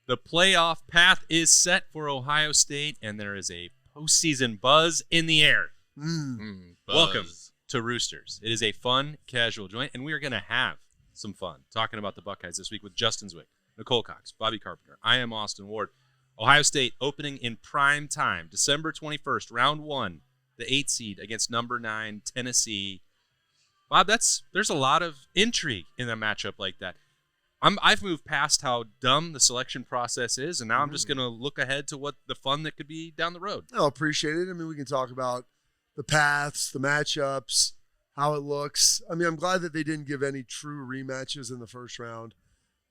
The playoff path is set for Ohio State, and there is a postseason buzz in the air. Welcome to Roosters. It is a fun, casual joint, and we are going to have some fun talking about the Buckeyes this week with Justin Zwick, Nicole Cox, Bobby Carpenter. I am Austin Ward. Ohio State opening in prime time, December 21st, round 1, the 8th seed against number 9, Tennessee. Bob, there's a lot of intrigue in a matchup like that. I've moved past how dumb the selection process is, and now I'm just going to look ahead to what the fun that could be down the road. I appreciate it. I mean, we can talk about the paths, the matchups, how it looks. I mean, I'm glad that they didn't give any true rematches in the first round.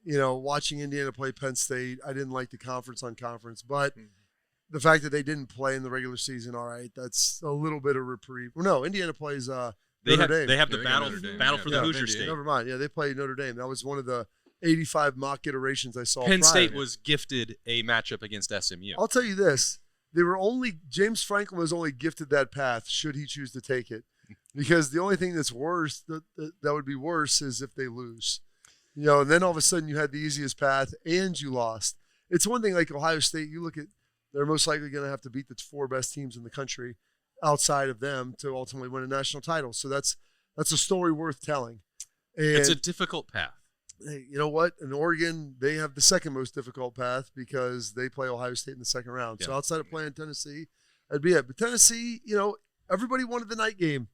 You know, watching Indiana play Penn State, I didn't like the conference on conference, but the fact that they didn't play in the regular season, all right, that's a little bit of reprieve. Well, no, Indiana plays Notre Dame. They have the battle for the Hoosier State. Never mind. Yeah, they played Notre Dame. That was one of the 85 mock iterations I saw. Penn State was gifted a matchup against SMU. I'll tell you this. James Franklin was only gifted that path should he choose to take it. Because the only thing that's worse, that would be worse, is if they lose. You know, and then all of a sudden you had the easiest path and you lost. It's one thing like Ohio State, you look at, they're most likely going to have to beat the 4 best teams in the country outside of them to ultimately win a national title. So that's a story worth telling. And it's a difficult path. Hey, you know what? In Oregon, they have the second most difficult path because they play Ohio State in the second round. Yeah. So outside of playing Tennessee, that'd be it. But Tennessee, you know, everybody wanted the night game.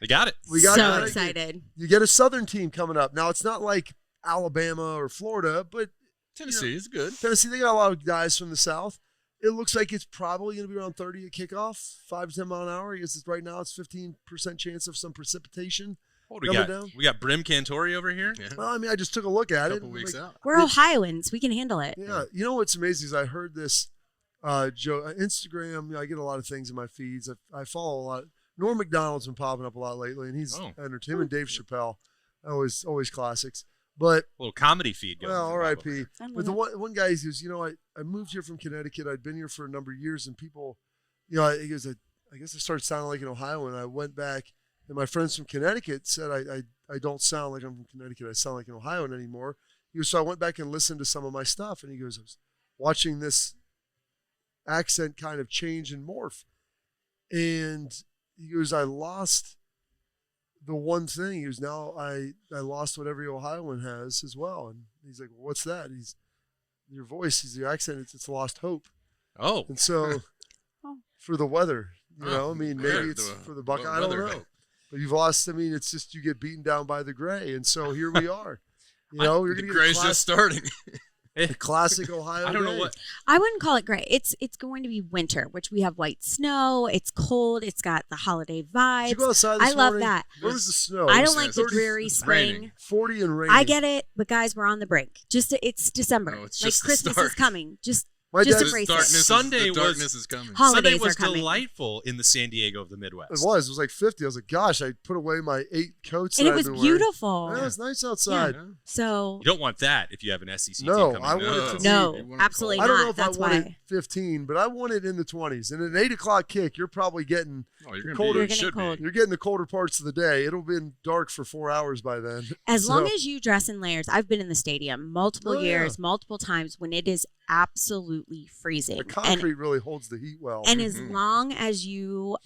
They got it. We got so excited. You get a Southern team coming up. Now, it's not like Alabama or Florida, but Tennessee is good. Tennessee, they got a lot of guys from the South. It looks like it's probably going to be around 30 at kickoff, 5 to 10 mile an hour. I guess right now it's 15% chance of some precipitation. What do we got? Down. We got Brim Cantori over here. Yeah. Well, I mean, I just took a look at it. Weeks out. We're Ohioans. We can handle it. Yeah. You know what's amazing is I heard this, Joe, Instagram. You know, I get a lot of things in my feeds. I follow a lot. Norm Macdonald's been popping up a lot lately, and he's entertainment. Dave Chappelle, always classics. But a little comedy feed going. Well, R.I.P. But the one guy, he goes, you know, I moved here from Connecticut. I'd been here for a number of years, and people, you know, he goes, I guess I started sounding like an Ohioan. I went back, and my friends from Connecticut said I don't sound like I'm from Connecticut. I sound like an Ohioan anymore. He goes, so I went back and listened to some of my stuff, and he goes, I was watching this accent kind of change and morph, and he goes, I lost the one thing. He goes, now I lost what every Ohioan has as well. And he's like, well, what's that? Your voice, your accent, it's lost hope. Oh. And so for the weather, you know, I mean, maybe it's for the Buckeye, I don't know. But you've lost, I mean, it's just you get beaten down by the gray. And so here we are. You know, you're going to get gray's just starting. The classic Ohio I don't know day. what. I wouldn't call it gray. It's going to be winter, which we have white snow. It's cold. It's got the holiday vibes. Did you go outside this I love morning? that. Where was the snow? I don't like the dreary spring. Raining. 40 and raining. I get it, but guys, we're on the brink. It's December. No, it's like just the Christmas start. is coming. Just My dad- embrace it. Sunday darkness is coming. Holidays Sunday was are coming. delightful in the San Diego of the Midwest. It was like 50. I was like, gosh, I put away my 8 coats. And that it was I've been wearing. beautiful. Yeah, it was nice outside. Yeah. So You don't want that if you have an SEC No, team coming. I want it to no, You want it absolutely cold. I don't not. know if That's I wanted why 15, but I want it in the 20s. And an 8 o'clock kick, you're probably getting Oh, you're colder. You're It getting should cold. be. you're getting the colder parts of the day. It'll be dark for 4 hours by then. As So- long as you dress in layers, I've been in the stadium multiple Oh, yeah. years, multiple times when it is absolutely freezing. The concrete really holds the heat well. And as long as you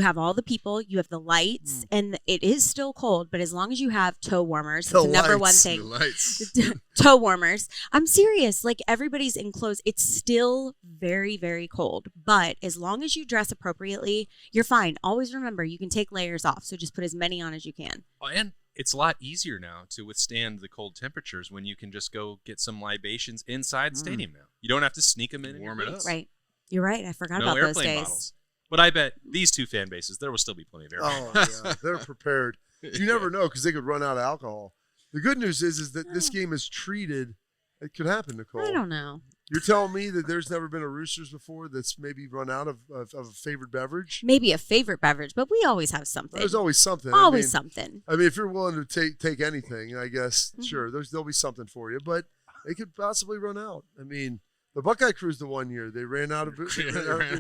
have all the people, you have the lights, and it is still cold, but as long as you have toe warmers, The it's the number one lights. The thing. lights. Toe warmers. I'm serious. Like everybody's enclosed. It's still very, very cold. But as long as you dress appropriately, you're fine. Always remember, you can take layers off. So just put as many on as you can. Oh, and it's a lot easier now to withstand the cold temperatures when you can just go get some libations inside the stadium now. You don't have to sneak them in. and Warm it up. Right. You're right. I forgot No about those airplane days. models. But I bet these two fan bases, there will still be plenty of airplane. Oh, yeah. They're prepared. You never know because they could run out of alcohol. The good news is that this game is treated. It could happen, Nicole. I don't know. You're telling me that there's never been a Roosters before that's maybe run out of a favorite beverage? Maybe a favorite beverage, but we always have something. There's always something. Always something. I mean, if you're willing to take anything, I guess, sure, there'll be something for you. But it could possibly run out. I mean, The Buckeye Cruise the one year they ran out of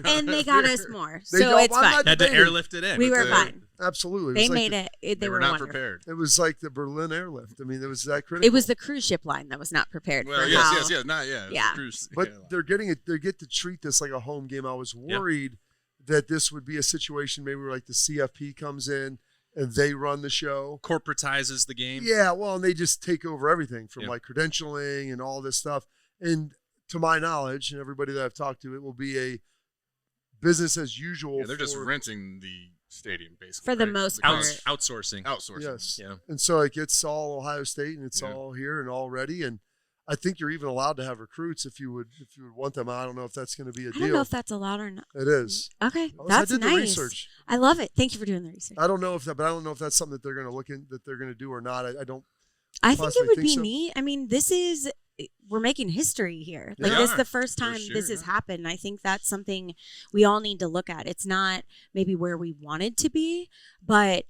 And they got us more, They so don't- it's I'm fine. not Had to debating. airlift it in. We were they- fine. Absolutely. They was like made the- it. They were were not wonderful. prepared. It was like the Berlin airlift. I mean, it was that critical. It was the cruise ship line that was not prepared Well, for yes, how. yes, yes. Not yeah. Yeah. Cruise, But yeah. they're getting it. They get to treat this like a home game. I was worried that this would be a situation maybe where like the CFP comes in and they run the show. Corporatizes the game. Yeah, well, and they just take over everything from Yeah. like credentialing and all this stuff. And to my knowledge, and everybody that I've talked to, it will be a business as usual. Yeah, they're just for- renting the stadium basically For the right? most Because- part. Outsourcing. outsourcing. Yes. Yeah. And so like it's all Ohio State and it's Yeah. all here and all ready. And I think you're even allowed to have recruits if you would want them. I don't know if that's going to be a I deal. don't know if that's allowed or not. It is. Okay, I that's did nice. the research. I love it. Thank you for doing the research. I don't know if that, but I don't know if that's something that they're going to that they're going to do or not. I don't. I think it possibly would think be so. neat. I mean, we're making history here. Yeah. Like We this is are, the first for time sure, this has yeah. happened. I think that's something we all need to look at. It's not maybe where we wanted to be, but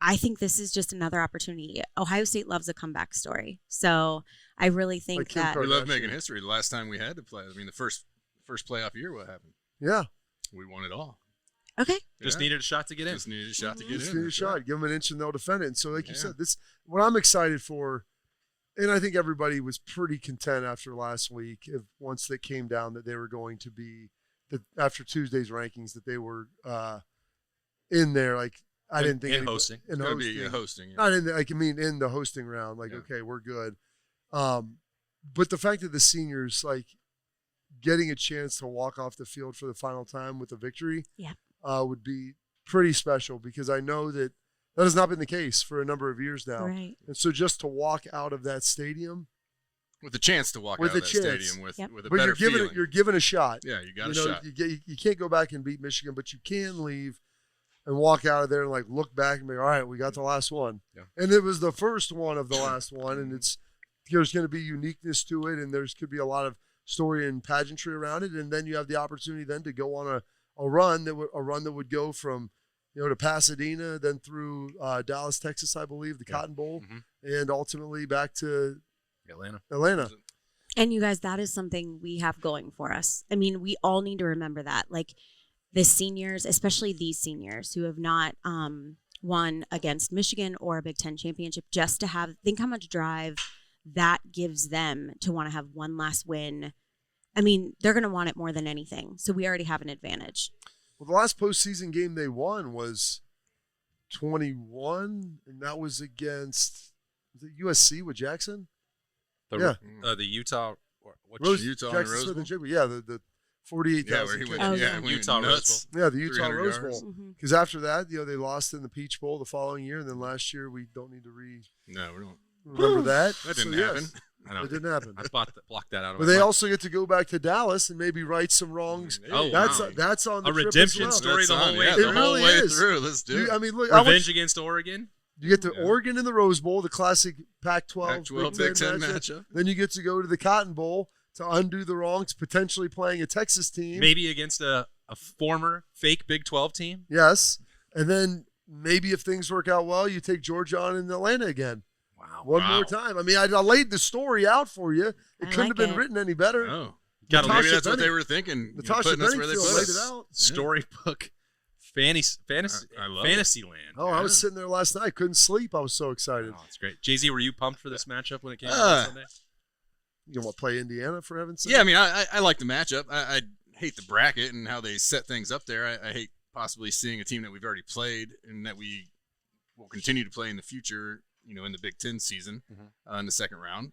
I think this is just another opportunity. Ohio State loves a comeback story. So I really think Like Kim that We love Kardashian. making history. The last time we had to play, I mean, the first playoff year, what happened? Yeah. We won it all. okay. Just Yeah. needed a shot to get in. Just needed a shot to Mhm. get Just in. need a that's shot. right. Give them an inch and they'll defend it. And so, like you Yeah. said, this what I'm excited for. And I think everybody was pretty content after last week. Once they came down, that they were going to be that after Tuesday's rankings that they were in there. Like I didn't think in anybody- hosting. in It's gonna hosting. be hosting. Yeah. Not in the, like I mean in the hosting round. Like Yeah. okay, we're good. But the fact that the seniors like getting a chance to walk off the field for the final time with a victory, Yeah. would be pretty special because I know that has not been the case for a number of years now. Right. And so just to walk out of that stadium, With the chance to walk With out of the that chance. stadium with Yep. with a but better you're feeling. given a shot. Yeah, you got You a know, shot. you can't go back and beat Michigan, but you can leave and walk out of there and like look back and be all right, we got the last one. Yeah. And it was the first one of the last one, and there's going to be uniqueness to it, and could be a lot of story and pageantry around it, and then you have the opportunity then to go on a run that would go from to Pasadena, then through Dallas, Texas, I believe, the Cotton Bowl, Mhm. and ultimately back to Atlanta. Atlanta. And you guys, that is something we have going for us. I mean, we all need to remember that. Like the seniors, especially these seniors who have not won against Michigan or a Big Ten championship, just to think how much drive that gives them to want to have one last win. I mean, they're going to want it more than anything. So we already have an advantage. Well, the last postseason game they won was 21, and that was against USC with Jackson. The, Yeah. The Utah. What Utah and Jackson Rose Smith Bowl? and Jigba. Yeah, the 48,000. Yeah, where he went. Oh, yeah, yeah. went Utah Rose nuts. Yeah, the Utah 300 Rose yards. Bowl. Mm-hmm. Because after that, they lost in the Peach Bowl the following year, and then last year we don't need to No, we don't. remember that. That didn't So, yes, happen. I know. It didn't happen. I blocked that out of But my they mind. also get to go back to Dallas and maybe right some wrongs. Oh, That's wow. that's on the A trip as redemption well. story the whole way Yeah, through. the It whole really way is. through. Let's do it. I mean, look, I want Revenge against Oregon. you get to Yeah. Oregon in the Rose Bowl, the classic Pac-12, Pac-12 Big Ten matchup. Then you get to go to the Cotton Bowl to undo the wrongs, potentially playing a Texas team. Maybe against a former fake Big 12 team. Yes. And then maybe if things work out well, you take Georgia on in Atlanta again. Wow. One more time. I mean, I laid the story out for you. It I couldn't have like been it. written any better. Oh, Gotta Natasha maybe that's what Bennett- they were thinking. you know, Natasha putting us where they Benningfield put laid us. it out. Storybook I love it. fantasy land. Oh, I was sitting there last night. Couldn't sleep. I was so excited. Oh, that's great. Jay-Z, were you pumped for this matchup when it came out Uh, Sunday? You want to play Indiana for heaven's sake? Yeah, I mean, I like the matchup. I hate the bracket and how they set things up there. I hate possibly seeing a team that we've already played and that we will continue to play in the future, in the Big Ten season in the second round.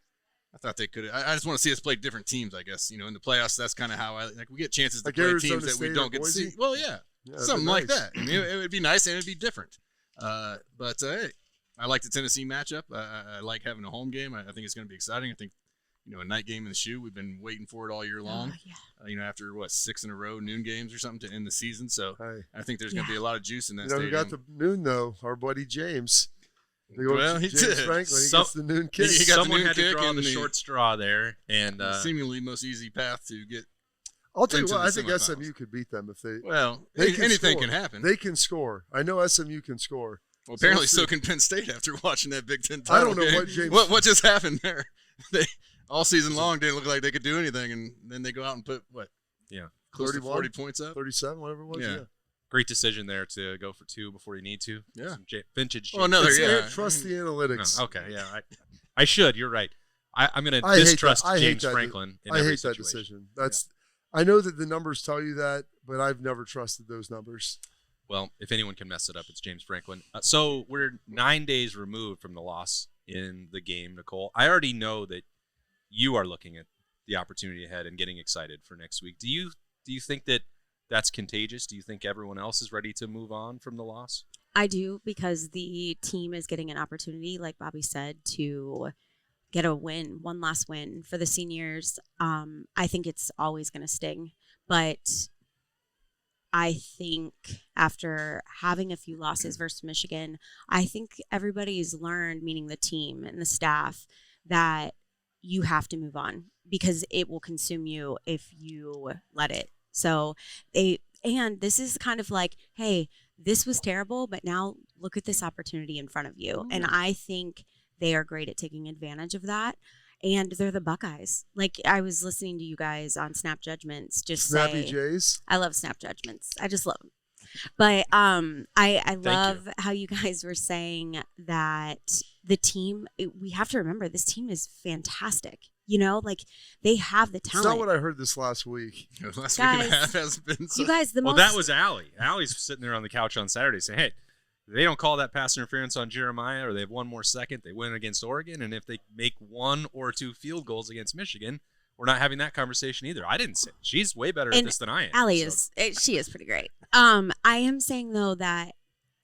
I thought they could. I just want to see us play different teams, I guess. In the playoffs, that's kind of how we get chances to Like play Arizona teams that State we or don't get to Boise? see. Well, yeah. Yeah, that'd be Something like nice. that. I mean, it would be nice and it'd be different. But hey, I like the Tennessee matchup. I like having a home game. I think it's going to be exciting. I think, a night game in the shoe. We've been waiting for it all year long. Yeah. After 6 in a row noon games or something to end the season. So Hey. I think there's going to be a lot of juice in that You stadium. who got the noon, though? Our buddy James. Well, he James did. Franklin, he gets the noon kick. He got the Someone noon had to kick draw and the the- short straw there, and seemingly most easy path to get. I'll tell you into what, the I think semifinals. SMU could beat them if they. Well, They can anything score. can happen. They can score. I know SMU can score. Well, apparently So so can Penn State after watching that Big Ten I title don't know game. what James- What just happened there? all season long didn't look like they could do anything, and then they go out and put what? Yeah. Close to 31? 40 points up. 37, whatever it was. Yeah. Yeah. Great decision there to go for 2 before you need to. Yeah. Some vintage. Well, another, Trust the analytics. No, okay, yeah. I should. You're right. I'm going to I hate distrust that. I hate James that. Franklin in I every hate that situation. decision. I know that the numbers tell you that, but I've never trusted those numbers. Well, if anyone can mess it up, it's James Franklin. So we're 9 days removed from the loss in the game, Nicole. I already know that you are looking at the opportunity ahead and getting excited for next week. Do you think that that's contagious? Do you think everyone else is ready to move on from the loss? I do, because the team is getting an opportunity, like Bobby said, to get a win, one last win for the seniors. I think it's always going to sting, but I think after having a few losses versus Michigan, I think everybody's learned, meaning the team and the staff, that you have to move on because it will consume you if you let it. So and this is kind of like, hey, this was terrible, but now look at this opportunity in front of you. And I think they are great at taking advantage of that. And they're the Buckeyes. Like, I was listening to you guys on Snap Judgments just Snappy say, Jays. I love Snap Judgments. I just love them. But I love how you guys were saying that the team, we have to remember, this team is fantastic. You know, like, they have the talent. It's not what I heard this last week. Last Guys, week and a half has been so. You guys, Well, that was Allie. Allie's sitting there on the couch on Saturday saying, hey, if they don't call that pass interference on Jeremiah or they have one more second, they win against Oregon. And if they make 1 or 2 field goals against Michigan, we're not having that conversation either. I didn't say it. She's way better at this than I am. Allie she is pretty great. I am saying, though, that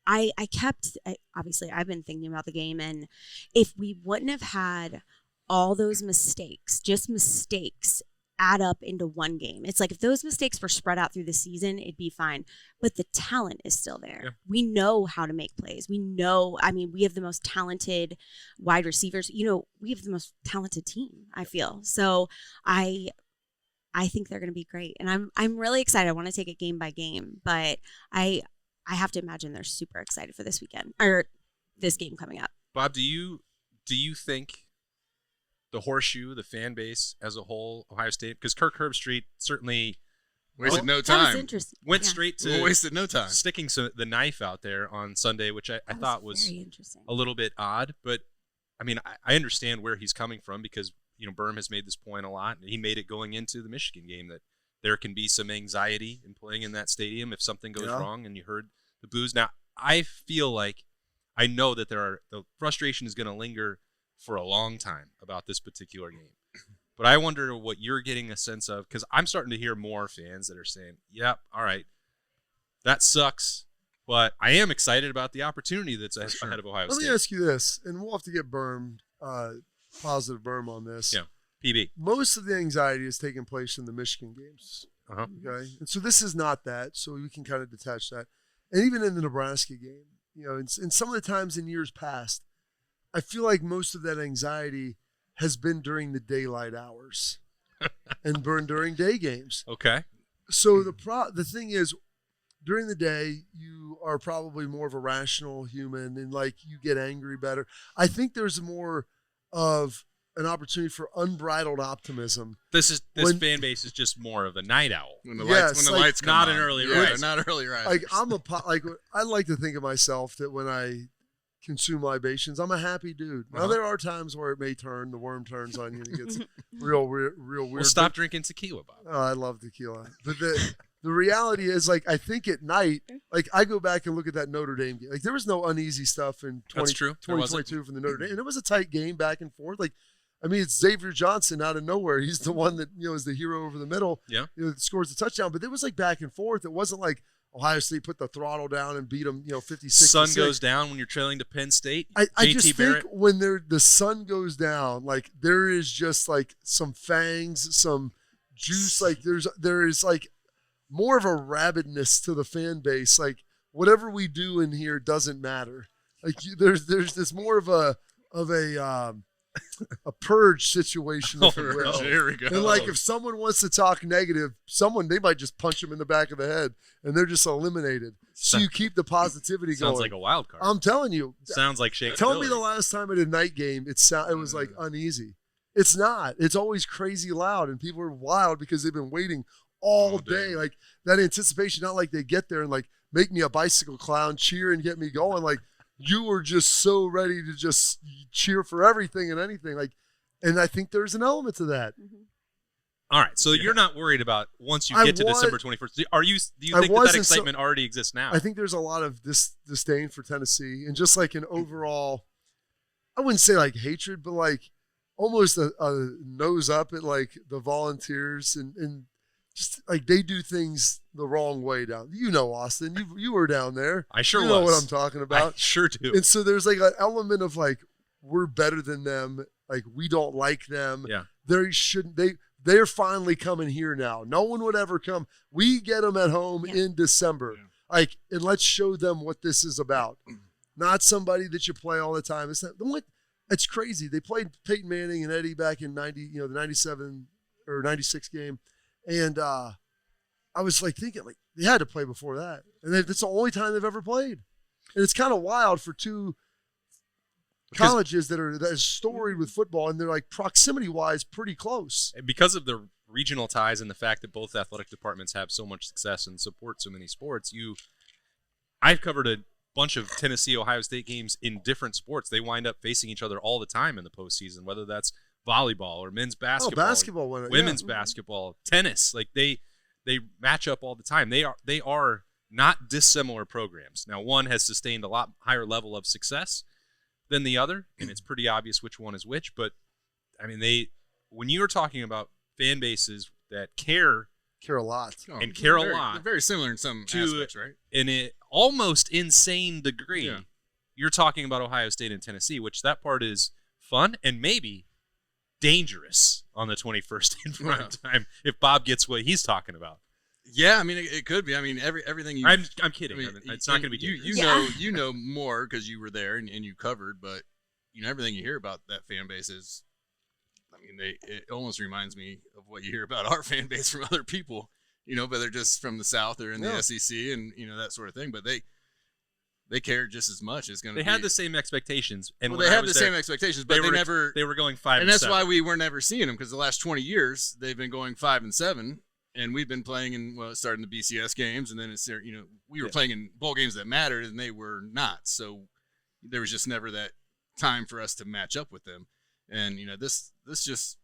obviously I've been thinking about the game, and if we wouldn't have had all those mistakes, just mistakes add up into one game. It's like if those mistakes were spread out through the season, it'd be fine. But the talent is still there. Yeah. We know how to make plays. We know, we have the most talented wide receivers. You know, we have the most talented team, I feel. So I think they're going to be great. And I'm really excited. I want to take it game by game, but I have to imagine they're super excited for this weekend or this game coming up. Bob, do you think the Horseshoe, the fan base as a whole, Ohio State, because Kirk Herbstreit certainly wasted no That was time. interesting. Went straight to wasted no time sticking the knife out there on Sunday, which I thought was very interesting. A little bit odd. But I understand where he's coming from because Berm has made this point a lot, and he made it going into the Michigan game that there can be some anxiety in playing in that stadium if something goes wrong. And you heard the boos. Now I feel like I know that the frustration is going to linger for a long time about this particular game. But I wonder what you're getting a sense of, because I'm starting to hear more fans that are saying, yep, all right, that sucks, but I am excited about the opportunity that's ahead of Ohio State. Let me ask you this, and we'll have to get positive Berm on this. Yeah, PB. Most of the anxiety is taking place in the Michigan games. Uh-huh. Okay, and so this is not that, so we can kind of detach that. And even in the Nebraska game, and some of the times in years past, I feel like most of that anxiety has been during the daylight hours and during day games. Okay. So the thing is, during the day, you are probably more of a rational human and you get angry better. I think there's more of an opportunity for unbridled optimism. This fan base is just more of a night owl. When the lights come not on. an early rise. Not early rise. I like to think of myself that when I consume libations, I'm a happy dude. Now there are times where it may turn, the worm turns on you and it gets real weird. Well, stop drinking tequila, Bob. Oh, I love tequila. But the reality is, I think at night, I go back and look at that Notre Dame game. There was no uneasy stuff in 2022 from the Notre Dame. And it was a tight game back and forth. It's Xavier Johnson out of nowhere. He's the one that, is the hero over the middle. Yeah. That scores the touchdown. But it was back and forth. It wasn't like Ohio State put the throttle down and beat them, 56. Sun goes down when you're trailing to Penn State. I just think when the sun goes down, there is just some fangs, some juice. There is more of a rabidness to the fan base. Whatever we do in here doesn't matter. There's this more of a purge situation, if you will. There we go. And if someone wants to talk negative, they might just punch them in the back of the head, and they're just eliminated. So you keep the positivity going. Sounds like a wild card. I'm telling you. Sounds like Shakespeare. Tell me the last time at a night game it was uneasy. It's not. It's always crazy loud, and people are wild because they've been waiting all day. Like that anticipation, not like they get there and like make me a bicycle clown, cheer and get me going. Like you were just so ready to just cheer for everything and anything. Like, and I think there's an element to that. All right, so you're not worried about once you get to December 21st. Do you think that excitement already exists now? I think there's a lot of disdain for Tennessee and just like an overall, I wouldn't say like hatred, but like almost a nose up at like the Volunteers and just like they do things the wrong way down. You know, Austin, you were down there. I sure you was. know what I'm talking about. I sure do. And so there's like an element of like we're better than them. Like we don't like them. Yeah. They're finally coming here now. No one would ever come. We get them at home in December. Yeah. Like, and let's show them what this is about. Not somebody that you play all the time. It's crazy. They played Peyton Manning and Eddie back in the 97 or 96 game. And I was like thinking, like, they had to play before that. And that's the only time they've ever played. And it's kind of wild for two colleges that are storied with football, and they're like proximity-wise pretty close. And because of the regional ties and the fact that both athletic departments have so much success and support so many sports, I've covered a bunch of Tennessee, Ohio State games in different sports. They wind up facing each other all the time in the postseason, whether that's volleyball or men's basketball, women's basketball, tennis. Like they match up all the time. They are not dissimilar programs. Now, one has sustained a lot higher level of success than the other, and it's pretty obvious which one is which. But I mean, when you're talking about fan bases that care a lot and care a lot, they're very similar in some aspects, right? In an almost insane degree, you're talking about Ohio State and Tennessee, which that part is fun and maybe dangerous on the 21st in prime time if Bob gets what he's talking about. Yeah, I mean it could be. I mean everything you. I'm kidding. I mean, it's not going to be. You know more because you were there and you covered, but everything you hear about that fan base is. I mean, it almost reminds me of what you hear about our fan base from other people. But they're just from the South or in the SEC and that sort of thing. But they care just as much. It's going to. They had the same expectations, and they have the same expectations, but they were going 5. And that's why we were never seeing them because the last 20 years they've been going 5-7. And we've been playing it started in the BCS games, and then it's we were playing in bowl games that mattered, and they were not. So there was just never that time for us to match up with them. And this just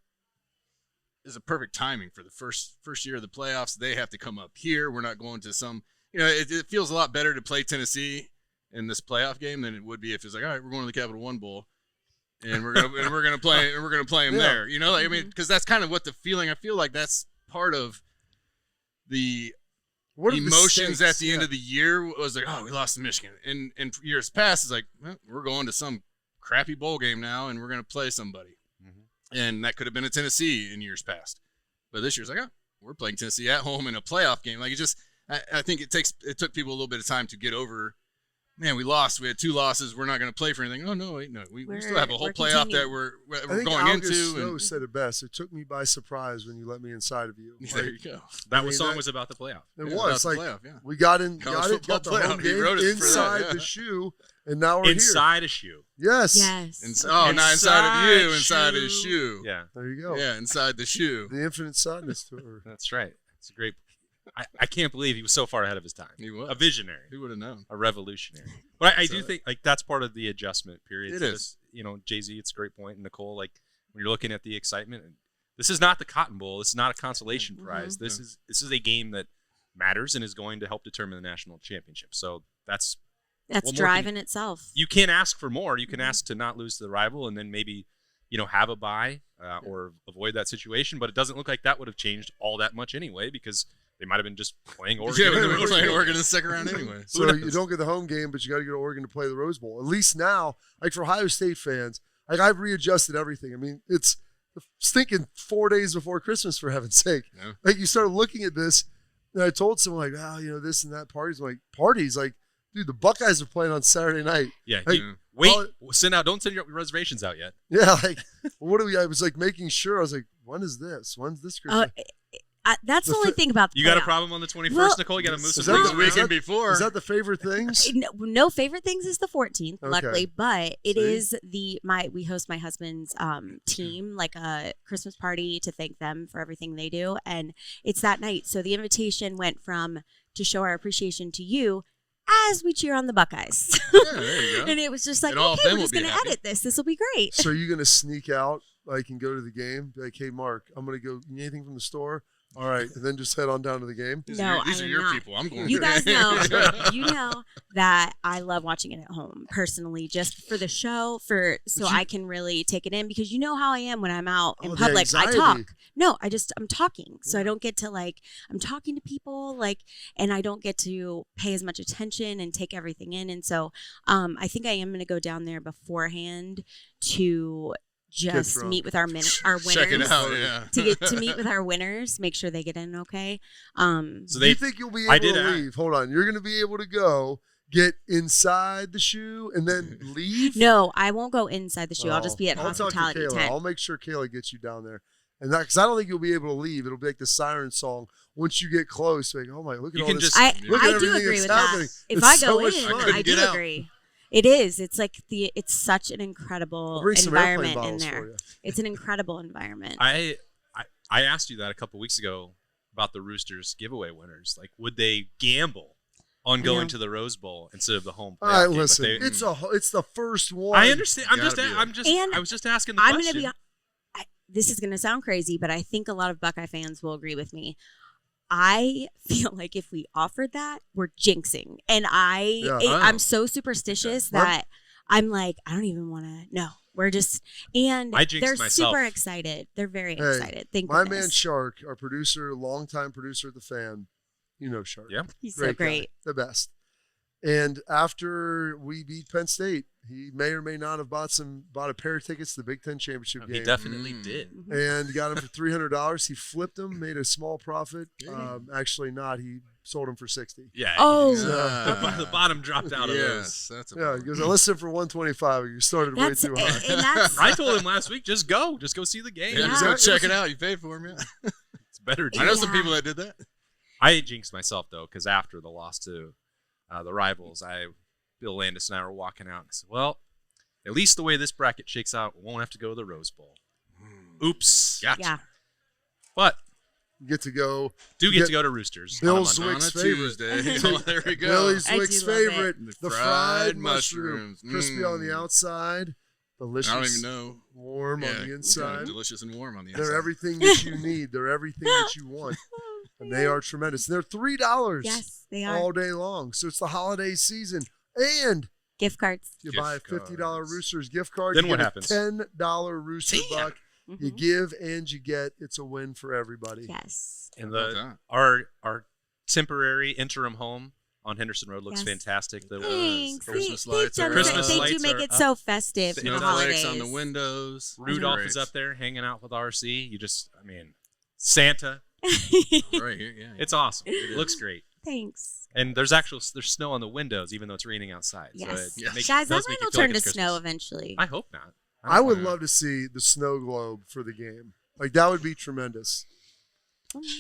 is a perfect timing for the first year of the playoffs. They have to come up here. We're not going to some. It feels a lot better to play Tennessee in this playoff game than it would be if it's like, all right, we're going to the Capital One Bowl. And we're gonna play them there. I mean, because that's kind of what the feeling. I feel like that's part of the emotions at the end of the year was like, oh, we lost to Michigan. And in years past, it's like, well, we're going to some crappy bowl game now, and we're going to play somebody. Mm-hmm. And that could have been a Tennessee in years past. But this year's like, oh, we're playing Tennessee at home in a playoff game. Like, I think it took people a little bit of time to get over, man, we lost. We had 2 losses. We're not going to play for anything. Oh, no, wait, no. We still have a whole playoff that we're going into. Snow said it best. It took me by surprise when you let me inside of you. There you go. That song was about the playoff. It was. Like, playoff, we got the home game inside the shoe, and now we're inside a shoe. Yes. Not inside of you, inside his shoe. Yeah. There you go. Yeah, inside the shoe. The infinite sadness tour. That's right. It's a great. I can't believe he was so far ahead of his time. He was. A visionary. Who would have known? A revolutionary. But I do think that's part of the adjustment period. It is. Jay-Z, it's a great point. And Nicole, when you're looking at the excitement, this is not the Cotton Bowl. This is not a consolation prize. This is a game that matters and is going to help determine the national championship. So that's drive in itself. You can't ask for more. You can ask to not lose to the rival and then maybe have a bye or avoid that situation. But it doesn't look like that would have changed all that much anyway because they might have been just playing Oregon. Yeah, they were playing Oregon in the second round anyway. So you don't get the home game, but you got to go to Oregon to play the Rose Bowl. At least now, for Ohio State fans, I've readjusted everything. I mean, it's stinking 4 days before Christmas, for heaven's sake. Yeah. You start looking at this, and I told someone, this and that parties. I'm like, parties? Like, dude, the Buckeyes are playing on Saturday night. Yeah. Don't send your reservations out yet. Yeah, what do we? I was making sure. I was like, when is this? When's this Christmas? That's the only thing about the You got a playoff. problem on the 21st, Well, Nicole? You got to move is some that things the around? weekend before. Is that the favorite things? No favorite things is the 14th, Okay. luckily, but it See? is we host my husband's team, like a Christmas party to thank them for everything they do, and it's that night. So the invitation went from to show our appreciation to you as we cheer on the Buckeyes. Yeah, there you go. And it was just like, And all of okay, them we're will just be going to happy. edit this. This will be great. So you're gonna sneak out, like, and go to the game? Be like, hey, Mark, I'm gonna go. You need anything from the store? All right, and then just head on down to the game. These No, are, these I are am your not. people. I'm going. You to guys the know, game. you know that I love watching it at home personally, just for the show, so I can really take it in, because you know how I am when I'm out in Oh, the public. I anxiety. talk. No, I'm talking, so I Yeah. don't get to I'm talking to people and I don't get to pay as much attention and take everything in, and so I think I am going to go down there beforehand to just drunk. meet with our winners. Check it out. Yeah. to meet with our winners, make sure they get in okay. So Do you think you'll be I able did to ask. leave? Hold on, you're gonna be able to go get inside the shoe and then leave? No, I won't go inside the shoe. I'll just be at I'll talk to hospitality Kayla. tent. I'll make sure Kayla gets you down there. And that, because I don't think you'll be able to leave. It'll be like the siren song. Once you get close, like, oh my, look at You all can this. just- I Look at do everything agree that's with happening. that. If It's I so go much in, fun. I couldn't do get out. agree. It is. It's like it's such an incredible I'll bring some airplane environment in bottles there. for you. It's an incredible environment. I asked you that a couple weeks ago about the Roosters giveaway winners. Like, would they gamble on going to the Rose Bowl instead of the home All playoff right, game? But listen. they- It's the first one. I understand. Gotta be it. I was just asking the I'm question. going to be. This is going to sound crazy, but I think a lot of Buckeye fans will agree with me. I feel like if we offered that, we're jinxing, and I'm so superstitious that I'm like, I don't even want to. No, we're just, and I jinxed they're myself. super excited. They're very Hey, excited. Thank My goodness. man Shark, our producer, longtime producer at the Fan, you know Shark. Yeah. He's so guy, great. the best. And after we beat Penn State, he may or may not have bought a pair of tickets to the Big Ten championship He game. definitely did. And got them for $300. He flipped them, made a small profit. Yeah. Actually, not. He sold them for $60. Yeah. Oh. The bottom dropped out of Yes, that's a Yeah, he goes, I listed for $125. You started That's way too high. and that's I told him last week, just go see the game. Yeah, just go check it out. You paid for them, yeah. It's better. I know deal. some people that did that. I jinxed myself though, because after the loss to the Rivals, Bill Landis and I were walking out and I said, well, at least the way this bracket shakes out, we won't have to go to the Rose Bowl. Oops. Gotcha. yeah. But You get to go. do You get to go to Roosters. Bill on a Monday. Zwick's On a favorite. Tuesday. Oh, there we go. Billy I do Zwick's love it. favorite. The The fried fried mushroom. mushrooms. Crispy on the Mm. outside. Delicious. I don't even know. Warm on the Yeah, inside. delicious and warm on the inside. They're everything that you need. They're everything that you want. And they are tremendous. They're $3 Yes, they are. all day long. So it's the holiday season. And Gift cards. you Gift buy a $50 cards. Roosters gift card. Then you what get happens? a $10 Rooster Damn. buck. You Mhm. give and you get. It's a win for everybody. Yes. And Well done. our temporary interim home on Henderson Road looks Yes. fantastic. Thanks. Christmas They- lights they've are done up. it- They do Lights make are it up. so festive for the Snowflakes holidays. on the windows. Rudolph Great. is up there hanging out with RC. You just, I mean, Santa. Right here, yeah. It's awesome. It It looks is. great. Thanks. And there's snow on the windows, even though it's raining outside. Yes. So it Yes. makes, Guys, that does might make you will feel like turn to it's snow Christmas. eventually. I hope not. I would Yeah. love to see the snow globe for the game. Like, that would be tremendous.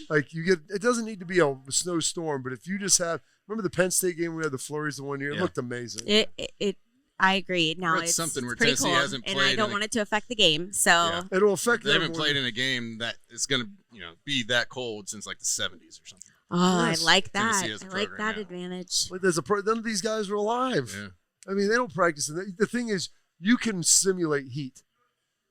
Like, you get, it doesn't need to be a snowstorm, but if you just have, remember the Penn State game we had the flurries the one year? It Yeah. looked amazing. It I agree. Now Read it's something where pretty Tennessee cold, hasn't and played I in don't a- want it to affect the game. So Yeah. It'll affect They haven't everyone. played in a game that is going to, be that cold since like the 70s or something. oh, Yes. I like that. Tennessee has a I like program, that yeah. advantage. Like, none of these guys are alive. Yeah. I mean, they don't practice. And the thing is, you can simulate heat.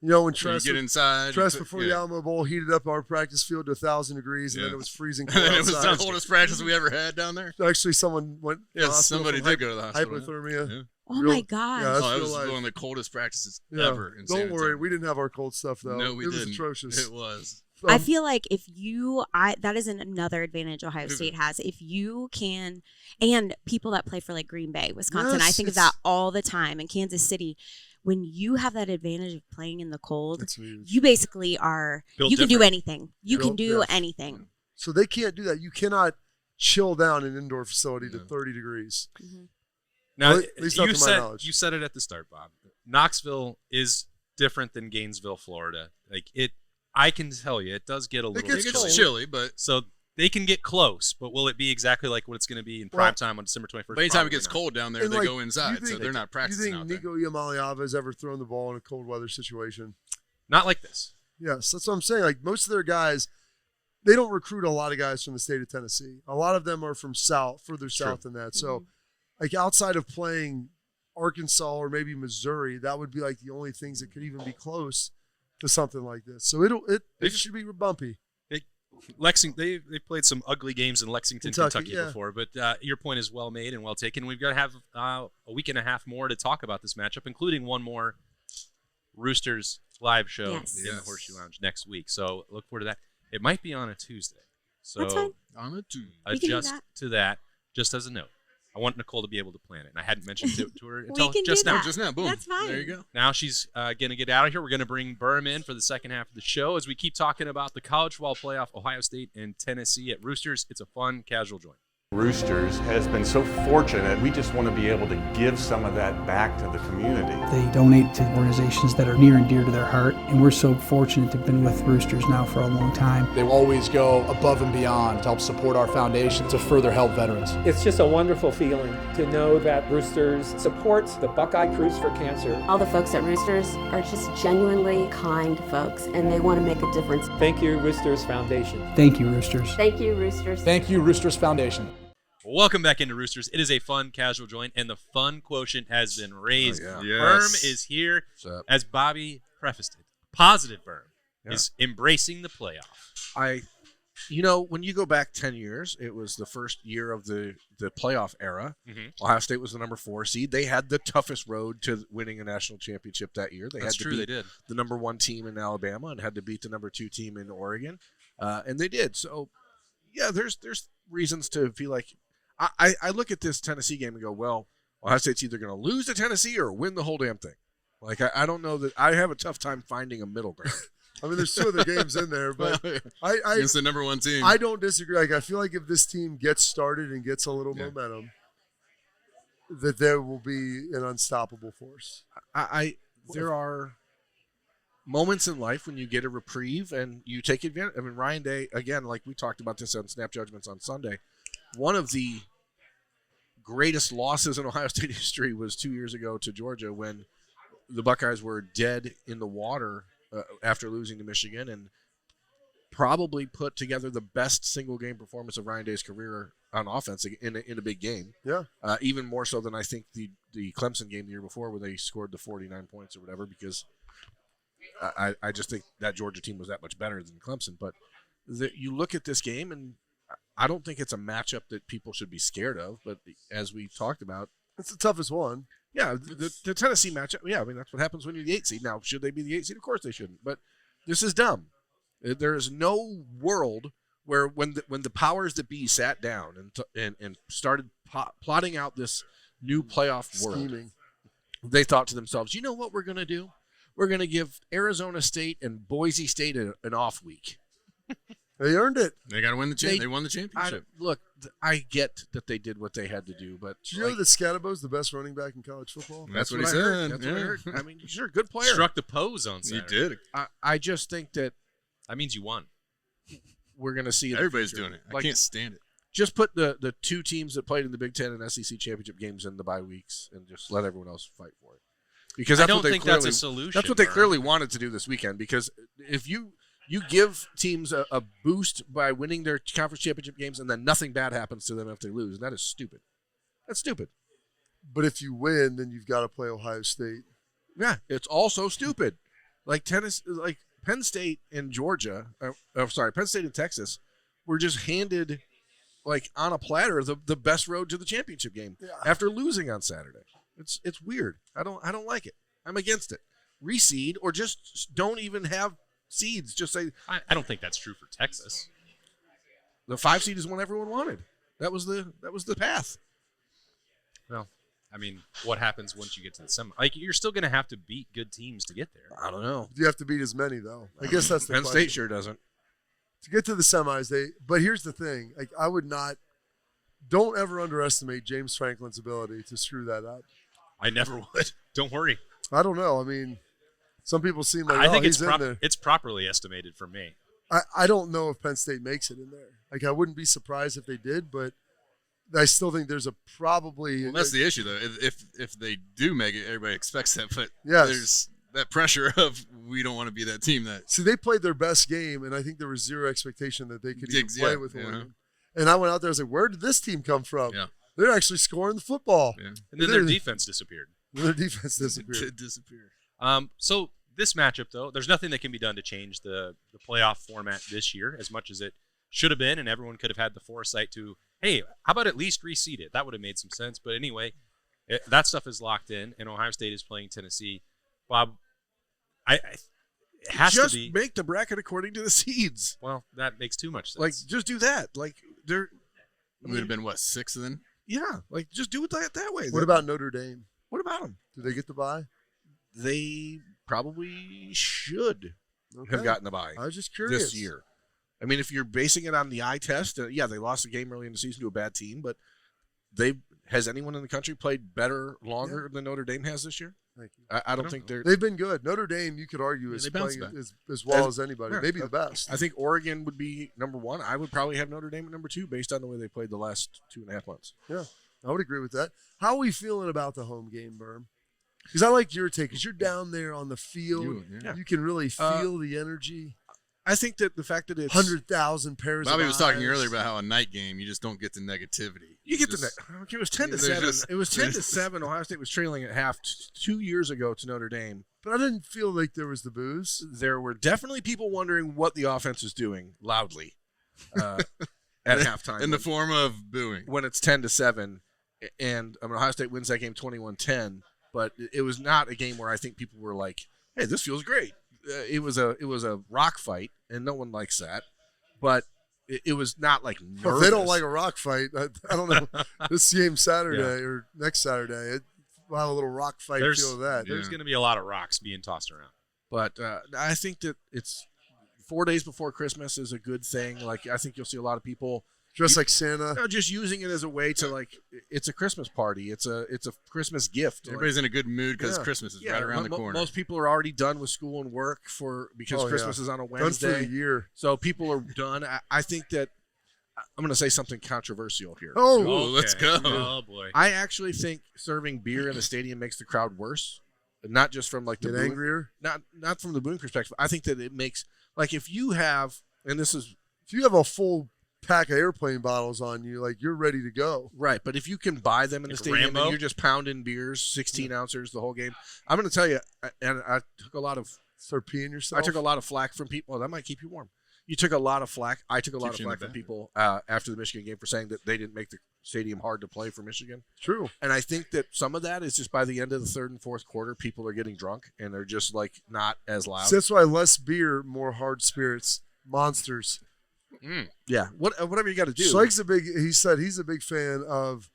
You know, when So you Tress, get inside. Tress you put- before the Alamo Bowl heated up our practice field to 1,000 degrees, and then Yeah. it was freezing And cold then it was outside. the coldest practice we ever had down there. Actually, someone went. to the Yes, hospital somebody from did go to the hospital. yeah. Hypothermia. Yeah. Oh Real- my gosh. yeah, that's Oh, it real was life. one of the coldest practices Yeah. ever in San Don't worry, Antonio. we didn't have our cold stuff though. No, we it was didn't. atrocious. It was. I Um, feel like if that is another advantage Ohio State has. If you can, and people that play for like Green Bay, Wisconsin, I Yes, think of it's- that all the time, and Kansas City. When you have that advantage of playing in the cold, It's huge. you basically are, Built you can do different. anything. You can Built do different. anything. So they can't do that. You cannot chill down an indoor facility to No. 30 degrees. Now, Well, at least not to my knowledge. you said it at the start, Bob. Knoxville is different than Gainesville, Florida. Like it, I can tell you, it does get a little It's chilly, but so they can get close. But will it be exactly like what it's going to be in prime time on December 21st? by the time it gets cold down there, And, they like, go inside, so they're not practicing You out think there. Nico Iamaleava has ever thrown the ball in a cold weather situation? Not like this. Yes, that's what I'm saying. Like most of their guys, they don't recruit a lot of guys from the state of Tennessee. A lot of them are from further south than that. So, like outside of playing Arkansas or maybe Missouri, that would be like the only things that could even be close to something like this. So it should be bumpy. Lexington, they played some ugly games in Lexington, Kentucky yeah. before, but your point is well made and well taken. We've got to have a week and a half more to talk about this matchup, including one more Roosters live show in the Horseshoe Lounge next week. So look forward to that. It might be on a Tuesday. So That's fine. On a Tuesday. Adjust to that, just as a note. I want Nicole to be able to plan it, and I hadn't mentioned it to her until can just do now. that. Just now, boom. That's fine. There you go. Now she's going to get out of here. We're going to bring Berm in for the second half of the show as we keep talking about the college football playoff, Ohio State and Tennessee at Roosters. It's a fun, casual joint. Roosters has been so fortunate. We just want to be able to give some of that back to the community. They donate to organizations that are near and dear to their heart, and we're so fortunate to have been with Roosters now for a long time. They always go above and beyond to help support our foundation to further help veterans. It's just a wonderful feeling to know that Roosters supports the Buckeye Cruise for Cancer. All the folks at Roosters are just genuinely kind folks, and they want to make a difference. Thank you, Roosters Foundation. Thank you, Roosters. Thank you, Roosters. Thank you, Roosters Foundation. Welcome back into Roosters. It is a fun, casual joint, and the fun quotient has been raised. Oh, Berm Yes. is here, What's up? as Bobby prefaced it. Positive Berm is embracing the playoff. When you go back 10 years, it was the first year of the playoff era. Mhm. Ohio State was the number 4 seed. They had the toughest road to winning a national championship that year. They That's had to true, beat they did. the number 1 team in Alabama and had to beat the number 2 team in Oregon, and they did. So, yeah, there's reasons to feel like I look at this Tennessee game and go, well, Ohio State's either going to lose to Tennessee or win the whole damn thing. Like I don't know that I have a tough time finding a middle ground. I mean, there's 2 other games in there, but Against the number 1 team. I don't disagree. Like I feel like if this team gets started and gets a little momentum, that there will be an unstoppable force. There are moments in life when you get a reprieve and you take advantage. I mean, Ryan Day, again, like we talked about this on Snap Judgments on Sunday, one of the greatest losses in Ohio State history was 2 years ago to Georgia when the Buckeyes were dead in the water after losing to Michigan, and probably put together the best single game performance of Ryan Day's career on offense in a big game. Yeah. Even more so than I think the Clemson game the year before where they scored the 49 points or whatever, because I just think that Georgia team was that much better than Clemson. But you look at this game, and I don't think it's a matchup that people should be scared of. But as we talked about, it's the toughest one. Yeah, the Tennessee matchup. Yeah, I mean that's what happens when you're the 8 seed. Now, should they be the 8 seed? Of course they shouldn't. But this is dumb. There is no world where when the powers that be sat down and started plotting out this new playoff world, they thought to themselves, you know what we're going to do? We're going to give Arizona State and Boise State an off week. They earned it. They got to win they won the championship. I get that they did what they had to do, but do you know that Scadabo's the best running back in college football? That's what he I said. heard. That's what I heard. I mean, he's a good player. Struck the pose on Saturday. He did. I just think that means you won. We're going to see it. Everybody's doing it. I can't stand it. Just put the 2 teams that played in the Big Ten and SEC championship games in the bye weeks, and just let everyone else fight for it. Because that's I don't what they think clearly, that's a solution. That's what they Berm. clearly wanted to do this weekend. Because if you give teams a boost by winning their conference championship games, and then nothing bad happens to them if they lose, and that is stupid. That's stupid. But if you win, then you've got to play Ohio State. Yeah, it's also stupid. Like Penn State and Georgia, Penn State and Texas were just handed, like on a platter, the best road to the championship game after losing on Saturday. It's weird. I don't like it. I'm against it. Reseed or just don't even have seeds. Just say I don't think that's true for Texas. The 5 seed is one everyone wanted. That was the path. Well, I mean, what happens once you get to the semi? Like, you're still going to have to beat good teams to get there. I don't know. You have to beat as many, though. I guess that's the Penn question. State sure doesn't. To get to the semis, but here's the thing. Like, don't ever underestimate James Franklin's ability to screw that up. I never would. Don't worry. I don't know. I mean, Some people seem like, I think he's in there. it's properly estimated for me. I don't know if Penn State makes it in there. Like, I wouldn't be surprised if they did, but I still think there's a probably. Well, that's the issue, though. If they do make it, everybody expects that, but Yes. there's that pressure of we don't want to be that team that. See, they played their best game, and I think there was zero expectation that they could even play with yeah. Oregon. And I went out there, I was like, where did this team come from? Yeah. They're actually scoring the football. Yeah. And then their defense disappeared. Their defense disappeared. It disappeared. So this matchup, though, there's nothing that can be done to change the playoff format this year as much as it should have been, and everyone could have had the foresight to, hey, how about at least reseed it? That would have made some sense. But anyway, that stuff is locked in, and Ohio State is playing Tennessee. Bob, it has just to be. make the bracket according to the seeds. Well, that makes too much sense. Like, just do that. Like, they're. It would have been, what, 6 then? Yeah, like, just do it that way. What about Notre Dame? What about them? Do they get the bye? They probably should Okay. have gotten the bye I was just curious. this year. I mean, if you're basing it on the eye test, yeah, they lost a game early in the season to a bad team, but has anyone in the country played longer than Notre Dame has this year? Thank you. I don't think they're. They've been good. Notre Dame, you could argue, is they bounced playing back. as well as anybody. Yeah. Maybe the best. I think Oregon would be number one. I would probably have Notre Dame at number two based on the way they played the last 2.5 months. Yeah, I would agree with that. How are we feeling about the home game, Berm? Because I like your take. Because you're down there on the field. You can really feel the energy. I think that the fact that it's 100,000 pairs Bobby of was talking eyes. earlier about how a night game, you just don't get the negativity. You get Just- it was 10-7. It was 10-7. Ohio State was trailing at half 2 years ago to Notre Dame. But I didn't feel like there was the booze. There were definitely people wondering what the offense is doing loudly at halftime. in the form of booing. When it's 10-7, and Ohio State wins that game 21-10. But it was not a game where I think people were like, "Hey, this feels great." It was a rock fight, and no one likes that. But it was not like nervous. Well, if they don't like a rock fight, I don't know. This game Saturday or next Saturday, we'll have a little rock fight feel of that. There's going to be a lot of rocks being tossed around. But I think that it's 4 days before Christmas is a good thing. Like, I think you'll see a lot of people dressed like Santa. Just using it as a way to, like, it's a Christmas party. It's a Christmas gift. Everybody's in a good mood because Christmas is right around the corner. Most people are already done with school and work because Christmas is on a Wednesday. Done for a year. So people are done. I think that I'm going to say something controversial here. Oh, let's go. Oh, boy. I actually think serving beer in the stadium makes the crowd worse. Not just from like the Get angrier. Not from the booing perspective. I think that it makes, like, if you have, and this is, if you have a full pack of airplane bottles on you, like, you're ready to go. Right, but if you can buy them in the stadium Rambo? and you're just pounding beers, 16 ounces the whole game, I'm going to tell you, and I took a lot of Start peeing yourself. I took a lot of flack from people. Well, that might keep you warm. You took a lot of flack. I took a lot of flack from people after the Michigan game for saying that they didn't make the stadium hard to play for Michigan. True. And I think that some of that is just by the end of the third and fourth quarter, people are getting drunk and they're just, like, not as loud. So that's why less beer, more hard spirits, monsters. Yeah, whatever you got to do. Schleik's he said he's a big fan of,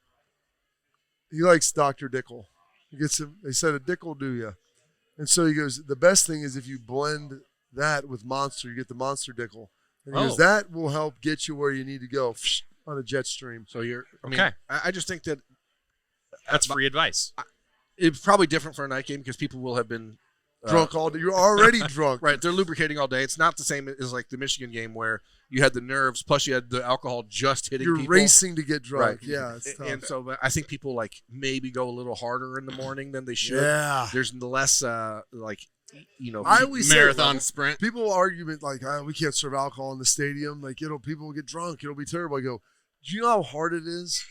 he likes Dr. Dickel. He said a Dickel do ya. And so he goes, the best thing is if you blend that with Monster, you get the Monster Dickel. And he goes, that will help get you where you need to go on a jet stream. So okay. I just think that that's free advice. It's probably different for a night game because people will have been drunk all day. You're already drunk. Right. They're lubricating all day. It's not the same as like the Michigan game where you had the nerves, plus you had the alcohol just hitting You're people. racing to get drunk. Right. Yeah. It's tough. And so I think people like maybe go a little harder in the morning than they should. Yeah. There's less like, I always marathon say, sprint. People argue like, we can't serve alcohol in the stadium. Like, people will get drunk. It'll be terrible. I go, do you know how hard it is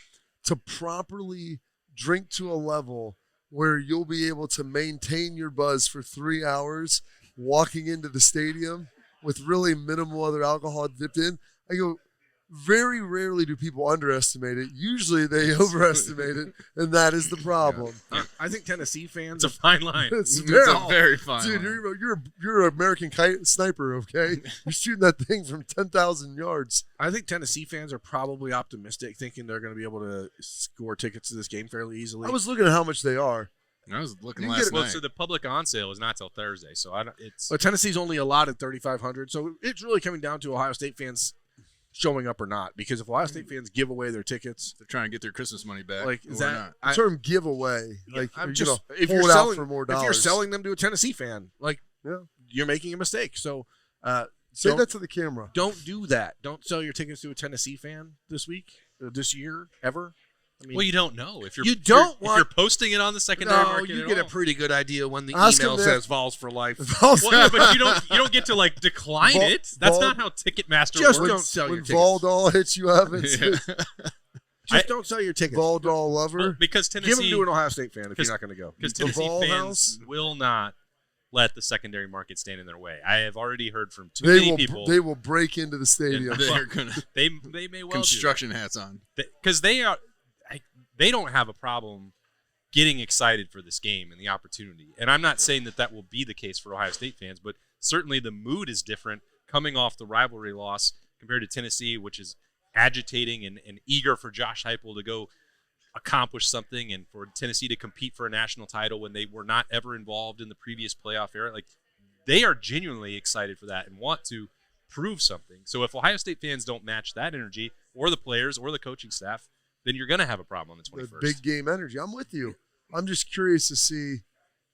to properly drink to a level where you'll be able to maintain your buzz for 3 hours walking into the stadium with really minimal other alcohol dipped in? I go, very rarely do people underestimate it. Usually they overestimate it, and that is the problem. Yeah. I think Tennessee fans. It's a fine line. It's a very fine dude, line. you're an American sniper, okay? You're shooting that thing from 10,000 yards. I think Tennessee fans are probably optimistic, thinking they're going to be able to score tickets to this game fairly easily. I was looking at how much they are. I was looking You last get- night. So the public on sale is not till Thursday. So it's But Tennessee's only allotted 3,500, so it's really coming down to Ohio State fans showing up or not. Because if Ohio State fans give away their tickets, They're trying to get their Christmas money back. like is or that not. The term giveaway, like I'm you're just gonna if hold you're out selling for more if dollars. you're selling them to a Tennessee fan, like Yeah. You're making a mistake. So say that to the camera. Don't do that. Don't sell your tickets to a Tennessee fan this week, this year, ever. I mean, Well, you don't know if you're You don't if want- you're posting it on the secondary no, market. you at get a all. pretty good idea when the Ask email them says Vols for life. Well, yeah, but you don't get to like decline Vol- it. That's Vol- not how Ticketmaster Just works. don't sell your When tickets. Valdall hits you up, it's Just don't sell your tickets. Valdall lover. Well, because Give Tennessee, them to an Ohio State fan if you're Because- not going to go. because The Tennessee Vol fans House? will not let the secondary market stand in their way. I have already heard from too They many will. people. They will break into the stadium. They're gonna They may well construction hats on. because they don't have a problem getting excited for this game and the opportunity. And I'm not saying that will be the case for Ohio State fans, but certainly the mood is different coming off the rivalry loss compared to Tennessee, which is agitating and eager for Josh Heupel to go accomplish something and for Tennessee to compete for a national title when they were not ever involved in the previous playoff era. Like, they are genuinely excited for that and want to prove something. So if Ohio State fans don't match that energy, or the players or the coaching staff, then you're going to have a problem on the 21st. The big game energy. I'm with you. I'm just curious to see.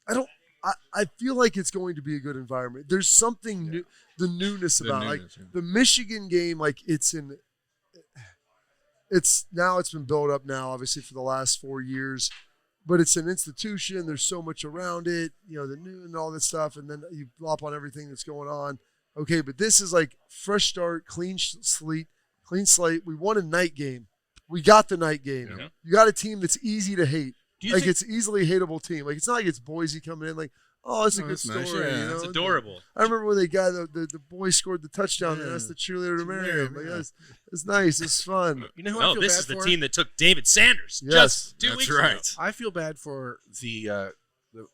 I feel like it's going to be a good environment. There's something new, the newness about it. Like the Michigan game. Like it's been built up now, obviously for the last 4 years, but it's an institution. There's so much around it, the new and all this stuff, and then you flop on everything that's going on. Okay, but this is like fresh start, clean slate. We won a night game. We got the night game. Yeah. You got a team that's easy to hate. Do you Like think- it's easily hateable team. Like it's not like it's Boise coming in like, oh, it's a good that's story. nice, yeah. It's adorable. I remember when the boy scored the touchdown and asked the cheerleader to marry him. Like that's nice. It's fun. You know who I No, feel this bad is the for? team that took David Sanders Yes. just 2 That's weeks right. ago. I feel bad for the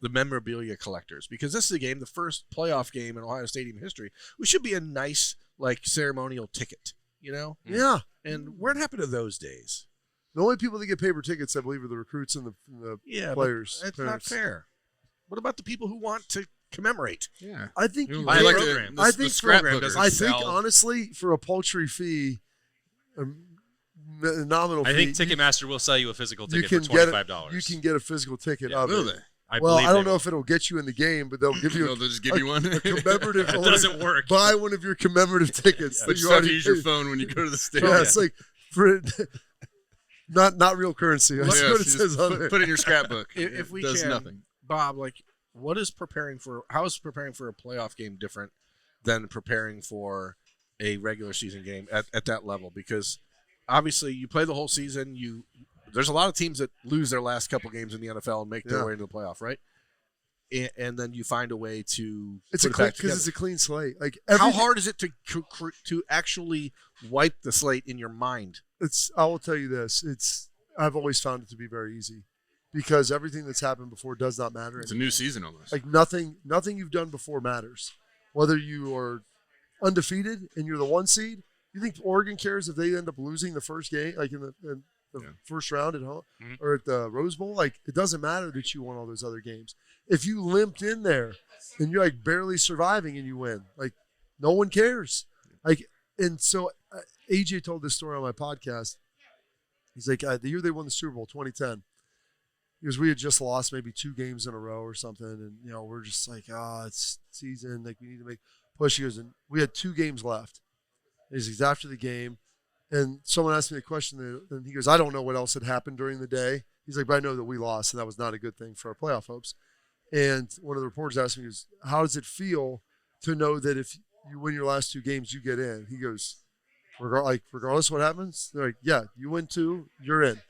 memorabilia collectors because this is a game, the first playoff game in Ohio Stadium history, which should be a nice ceremonial ticket, Yeah. And what happened to those days? The only people that get paper tickets, I believe, are the recruits and the Yeah, players. It's not parents. fair. What about the people who want to commemorate? Yeah. I think You you buy I a like program. the I think scrapbook program doesn't I is- think sell. honestly, for a paltry fee, a nominal I fee, think Ticketmaster will sell you a physical you ticket can for get $25. You can get a physical ticket Yeah, of Will it. they? Well, believe I don't they know will. if it'll get you in the game, but they'll give you No, they'll just give you one. a commemorative. That doesn't work. Buy one of your commemorative tickets. But that you you have to already use your paid. phone when you go to the Yeah, stadium. it's like for not real currency. That's Yeah, what so it just says on put, there. put it in your scrapbook. If we it does can, nothing. Bob, how is preparing for a playoff game different than preparing for a regular season game at that level? Because obviously you play the whole season. There's a lot of teams that lose their last couple games in the NFL and make their Yeah. way into the playoff, right? And then you find a way to It's put it back because together. it's a clean slate. Like How everything- hard is it to actually wipe the slate in your mind? I will tell you this. I've always found it to be very easy because everything that's happened before does not matter. It's a new season almost. Like nothing you've done before matters. Whether you are undefeated and you're the 1 seed, you think Oregon cares if they end up losing the first game, like in the first round at home or at the Rose Bowl? Like it doesn't matter that you won all those other games. If you limped in there and you're like barely surviving and you win, like no one cares. Like, and so AJ told this story on my podcast. He's like, the year they won the Super Bowl, 2010. Because we had just lost maybe 2 games in a row or something, and we're just like, it's season, like we need to make push. He goes, and we had 2 games left. And he's after the game, and someone asked me a question, and he goes, I don't know what else had happened during the day. He's like, but I know that we lost, and that was not a good thing for our playoff hopes. And one of the reporters asked me, he goes, how does it feel to know that if you win your last 2 games, you get in? He goes, regardless of what happens, they're like, yeah, you win 2, you're in.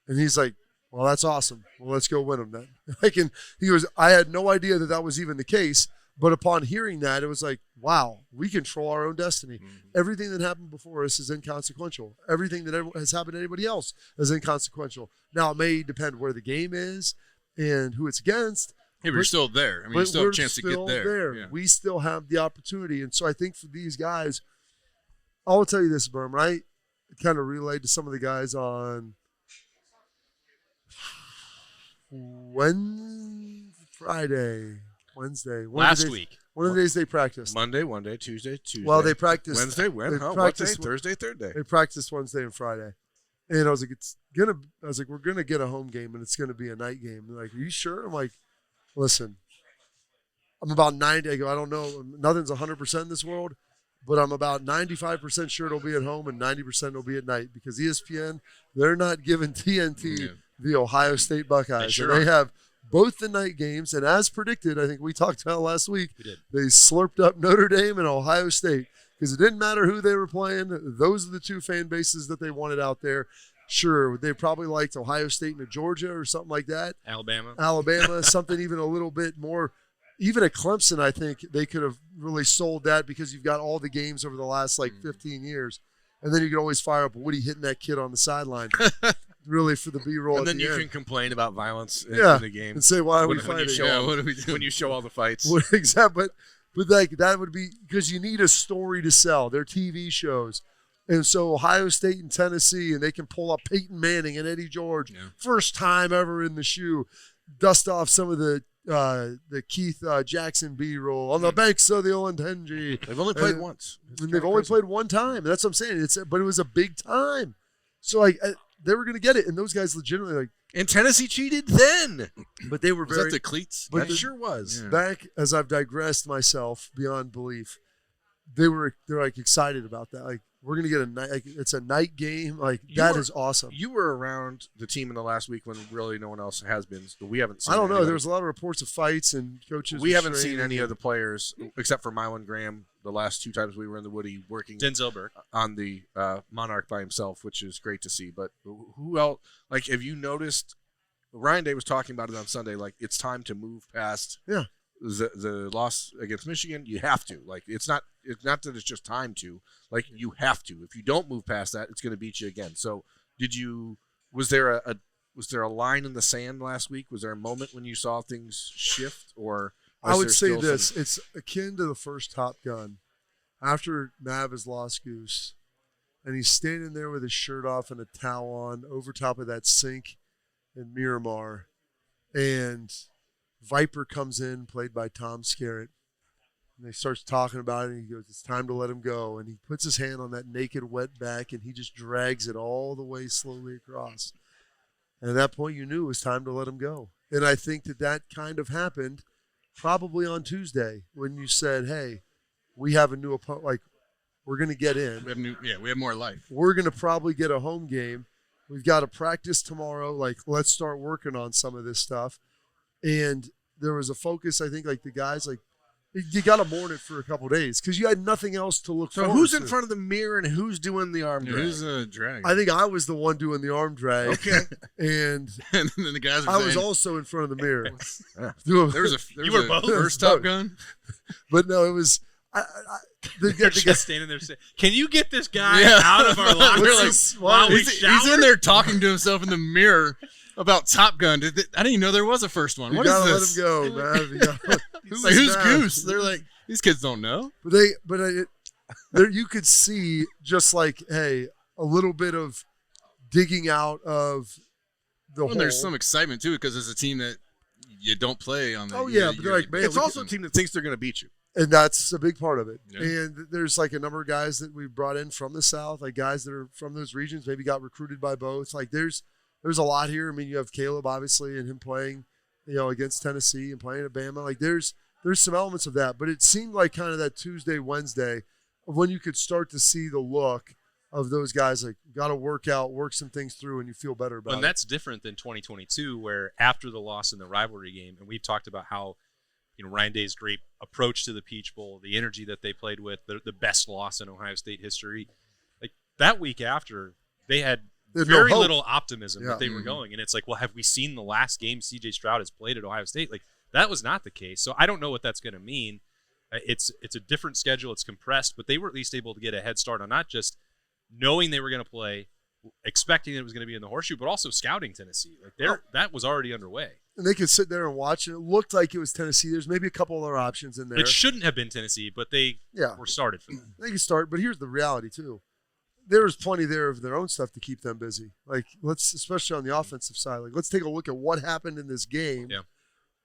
And he's like, well, that's awesome. Well, let's go win them then. And he goes, I had no idea that was even the case. But upon hearing that, it was like, wow, we control our own destiny. Mm-hmm. Everything that happened before us is inconsequential. Everything that has happened to anybody else is inconsequential. Now, it may depend where the game is and who it's against. Hey, but you're still there. I mean, you still have a chance to get there. Yeah. We still have the opportunity. And so I think for these guys, I will tell you this, Berman. I kind of relayed to some of the guys on Wednesday. Last week. One of the days they practiced. Monday, Tuesday. Well, they practiced Wednesday, Wednesday, Thursday, third day. They practiced Wednesday and Friday. And I was like, we're gonna get a home game and it's gonna be a night game. They're like, are you sure? I'm like, listen, I'm about 90. I go, I don't know. Nothing's 100% in this world, but I'm about 95% sure it'll be at home and 90% it'll be at night because ESPN, they're not giving TNT the Ohio State Buckeyes. Sure and they have both the night games, and as predicted, I think we talked about last week, they slurped up Notre Dame and Ohio State because it didn't matter who they were playing. Those are the two fan bases that they wanted out there. Sure, they probably liked Ohio State and Georgia or something like that. Alabama, something even a little bit more. Even at Clemson, I think they could have really sold that because you've got all the games over the last 15 years. And then you can always fire up Woody hitting that kid on the sideline, really for the B-roll. And then you end. can complain about violence in the game. And say, why are we fighting? What are we doing? When you show all the fights. Exactly. But that would be because you need a story to sell. They're TV shows. And so Ohio State and Tennessee, and they can pull up Peyton Manning and Eddie George, first time ever in the shoe, dust off some of the Keith Jackson B-roll on the banks of the Olentangy. They've only played once. And they've only played one time. That's what I'm saying. But it was a big time. So they were going to get it, and those guys legitimately and Tennessee cheated then. But they were was that the cleats? But that sure was. Yeah. Back as I've digressed myself beyond belief, they're excited about that. We're gonna get a night. It's a night game. That is awesome. You were around the team in the last week when really no one else has been. So we haven't seen. I don't know. There was a lot of reports of fights and coaches. We haven't seen any of the players except for Mylan Graham. The last two times we were in the Woody working Denzel Burke on the Monarch by himself, which is great to see. But who else? Have you noticed? Ryan Day was talking about it on Sunday. It's time to move past. Yeah. The loss against Michigan, you have to. It's not that it's just time to. You have to. If you don't move past that, it's going to beat you again. So, was there a line in the sand last week? Was there a moment when you saw things shift, or I would say this: it's akin to the first Top Gun. After Mav has lost Goose, and he's standing there with his shirt off and a towel on over top of that sink in Miramar, and Viper comes in, played by Tom Skerritt, and he starts talking about it, and he goes, it's time to let him go. And he puts his hand on that naked, wet back, and he just drags it all the way slowly across. And at that point, you knew it was time to let him go. And I think that kind of happened probably on Tuesday when you said, hey, we have a new opponent. We're going to get in. We have more life. We're going to probably get a home game. We've got to practice tomorrow. Let's start working on some of this stuff. And there was a focus, I think, the guys, you got to mourn it for a couple of days because you had nothing else to look forward to. So who's in front of the mirror and who's doing the arm drag? Who's drag? I think I was the one doing the arm drag. Okay. And then the guys were I was also in front of the mirror. There was a first Top Gun? But no, it was the guy standing there saying, "Can you get this guy out of our locker room?" He's in there talking to himself in the mirror about Top Gun. I didn't even know there was a first one. What is this? You gotta let him go, man. Who's Goose? They're like, these kids don't know. But you could see just a little bit of digging out of the hole. There's some excitement too because it's a team that you don't play on. But they're man, it's also a team that thinks they're going to beat you. And that's a big part of it. Yeah. And there's a number of guys that we brought in from the South, guys that are from those regions, maybe got recruited by both. There's a lot here. I mean, you have Caleb, obviously, and him playing, against Tennessee and playing at Bama. There's some elements of that. But it seemed like kind of that Tuesday, Wednesday of when you could start to see the look of those guys, got to work some things through, and you feel better about it. And that's different than 2022, where after the loss in the rivalry game, and we've talked about how Ryan Day's great approach to the Peach Bowl, the energy that they played with, the best loss in Ohio State history. That week after, they had very little optimism that they were going. And it's have we seen the last game C.J. Stroud has played at Ohio State? That was not the case. So I don't know what that's going to mean. It's a different schedule. It's compressed, but they were at least able to get a head start on not just knowing they were going to play, expecting it was going to be in the horseshoe, but also scouting Tennessee. That was already underway. And they could sit there and watch it. It looked like it was Tennessee. There's maybe a couple other options in there. It shouldn't have been Tennessee, but they were started for them. They could start, but here's the reality too. There was plenty there of their own stuff to keep them busy. Especially on the offensive side, let's take a look at what happened in this game,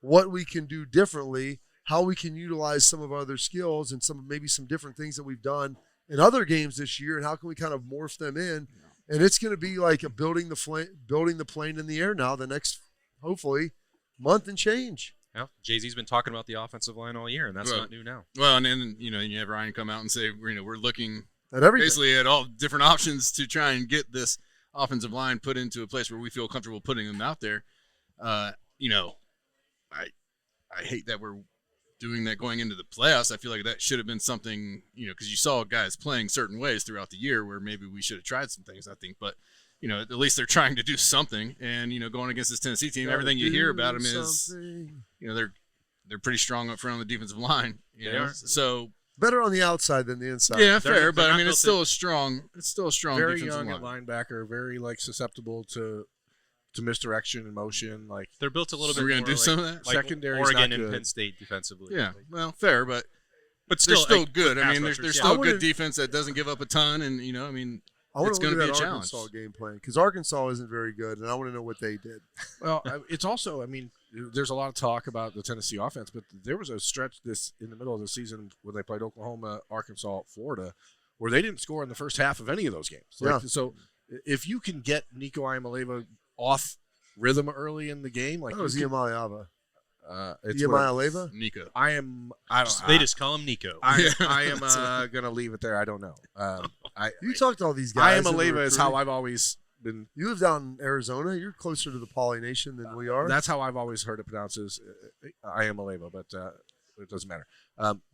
what we can do differently, how we can utilize some of our other skills and maybe some different things that we've done in other games this year, and how can we kind of morph them in. And it's going to be building the plane in the air now the next, hopefully, month and change. Well, Jay-Z's been talking about the offensive line all year, and that's not new now. Well, and then you have Ryan come out and say we're looking At everything. basically at all different options to try and get this offensive line put into a place where we feel comfortable putting them out there. I hate that we're doing that going into the playoffs. I feel like that should have been something, because you saw guys playing certain ways throughout the year where maybe we should have tried some things, I think. But, at least they're trying to do something. And, going against this Tennessee team, everything you hear about them is, they're pretty strong up front on the defensive line. You know? So better on the outside than the inside. yeah, fair. But, I mean, it's still a strong Very defensive young at line. linebacker, very susceptible to misdirection and motion. They're built a little So bit we're gonna more do some of that? like Secondary's Oregon not and good. Penn State defensively. Yeah, well, fair, but but they're still like, good. I pass mean, rushers, they're yeah. still a wouldn't- good defense that doesn't give up a ton, and I want it's to going look to at be that a challenge. Arkansas game plan because Arkansas isn't very good, and I want to know what they did. Well, it's also, there's a lot of talk about the Tennessee offense, but there was a stretch in the middle of the season when they played Oklahoma, Arkansas, Florida, where they didn't score in the first half of any of those games. So if you can get Nico Iamaleava off rhythm early in the game, That was Iamaleava. it's Iamaleava? Nico. I don't. They just call him Nico. I am gonna leave it there. I don't know. You talked to all these guys. Iamaleava is how I've always been. You live down in Arizona. You're closer to the Poly Nation than we are. That's how I've always heard it pronounced as Iamaleava, but it doesn't matter.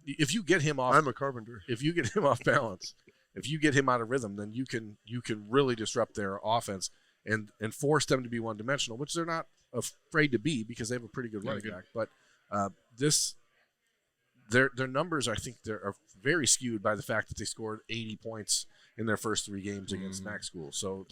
If you get him off, I'm a Carpenter. if you get him off balance, if you get him out of rhythm, then you can really disrupt their offense and force them to be one dimensional, which they're not afraid to be because they have a pretty good running back. But their numbers, I think, are very skewed by the fact that they scored 80 points in their first 3 games against MAC schools. So,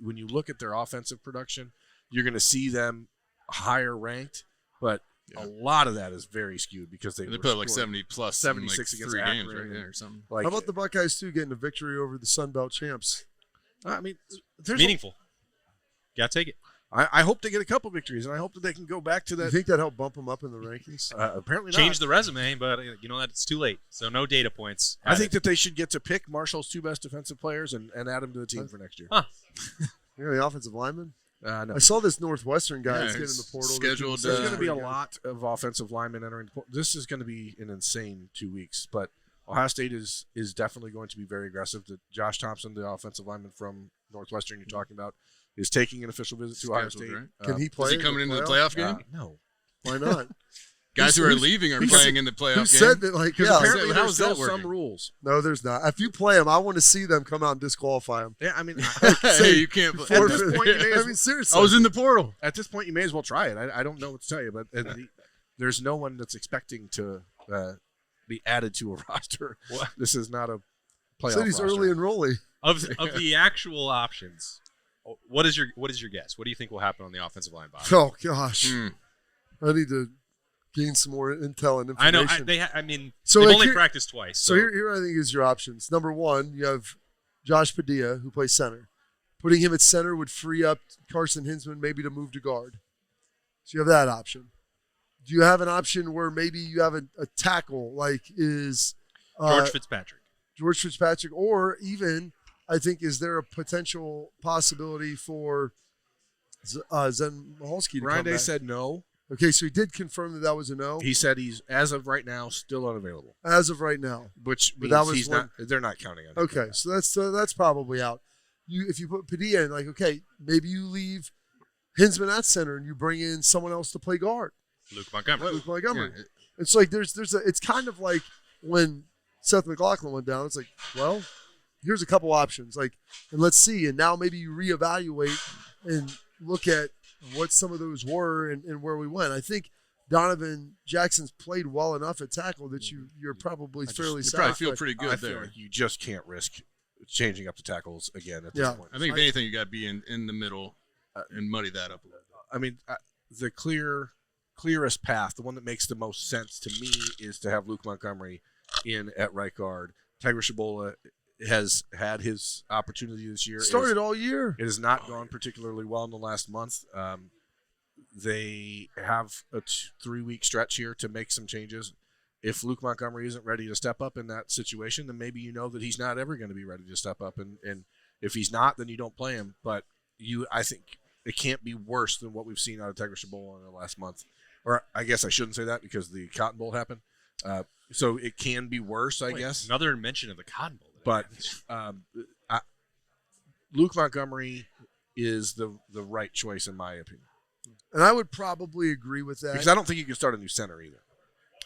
when you look at their offensive production, you're going to see them higher ranked, but a lot of that is very skewed because they put up 70 plus 76 in against 3 games Akron right there or something. How about the Buckeyes, too, getting a victory over the Sun Belt champs? There's Meaningful. Got to take it. I hope they get a couple victories, and I hope that they can go back to that. You think that helped bump them up in the rankings? Apparently not. Change the resume, but that it's too late. So no data points. I think that they should get to pick Marshall's 2 best defensive players and add them to the team for next year. Huh. You're the offensive lineman? No. I saw this Northwestern guy is getting in the it's portal. scheduled, There's going to be a Yeah. lot of offensive linemen entering. This is going to be an insane 2 weeks, but Ohio State is definitely going to be very aggressive. Josh Thompson, the offensive lineman from Northwestern you're talking about, is taking an official visit to Ohio State. Right? Can he play? Is he in coming into the playoff? playoff game? No. Why not? Guys who are who's- leaving are who's- playing in the playoff Who game. said that? Because Yeah, apparently how there's is that still some working? rules. no, there's not. If you play them, I want to see them come out and disqualify them. Yeah, Hey, you can't play. At this point, you may I as mean, seriously. I was in the portal. At this point, you may as well try it. I don't know what to tell you, but there's no one that's expecting to be added to a roster. This is not a playoff Said he's roster. early enrollee. Of the actual options, what is your guess? What do you think will happen on the offensive line, Bob? Oh gosh, I need to gain some more intel and information. I know So, they've like, only here- practiced twice. So here I think is your options. Number one, you have Josh Padilla, who plays center. Putting him at center would free up Carson Hinsman maybe to move to guard. So you have that option. Do you have an option where maybe you have a tackle like is George Fitzpatrick, or even I think is there a potential possibility for Zen Mahalski to Ryan come Day back? said no. Okay, so he did confirm that was a no He said he's, as of right now, still unavailable. as of right now. Which But means that was he's one- not. They're not counting on him. Okay, so that's probably out. If you put Padilla in, okay, maybe you leave Hinsman at center and you bring in someone else to play guard. Luke Montgomery. Luke Montgomery. Yeah. It's like it's kind of like when Seth McLaughlin went down. It's like, well, here's a couple options, and let's see. And now maybe you reevaluate and look at what some of those were and where we went. I think Donovan Jackson's played well enough at tackle that you're probably fairly You satisfied. probably feel pretty good I feel there. like you just can't risk changing up the tackles again at this Yeah. point. I think if anything, you got to be in the middle and muddy that up a little bit. I mean, the clearest path, the one that makes the most sense to me, is to have Luke Montgomery in at right guard. Tiger Shabola has had his opportunity this year. Started all year. It has not gone particularly well in the last month. They have a 3-week stretch here to make some changes. If Luke Montgomery isn't ready to step up in that situation, then maybe you know that he's not ever going to be ready to step up. And if he's not, then you don't play him. But I think it can't be worse than what we've seen out of Tiger Shabola in the last month. or I guess I shouldn't say that because the Cotton Bowl happened. So it can be worse, I guess. Another mention of the Cotton Bowl. But Luke Montgomery is the right choice in my opinion. And I would probably agree with that. Because I don't think you can start a new center either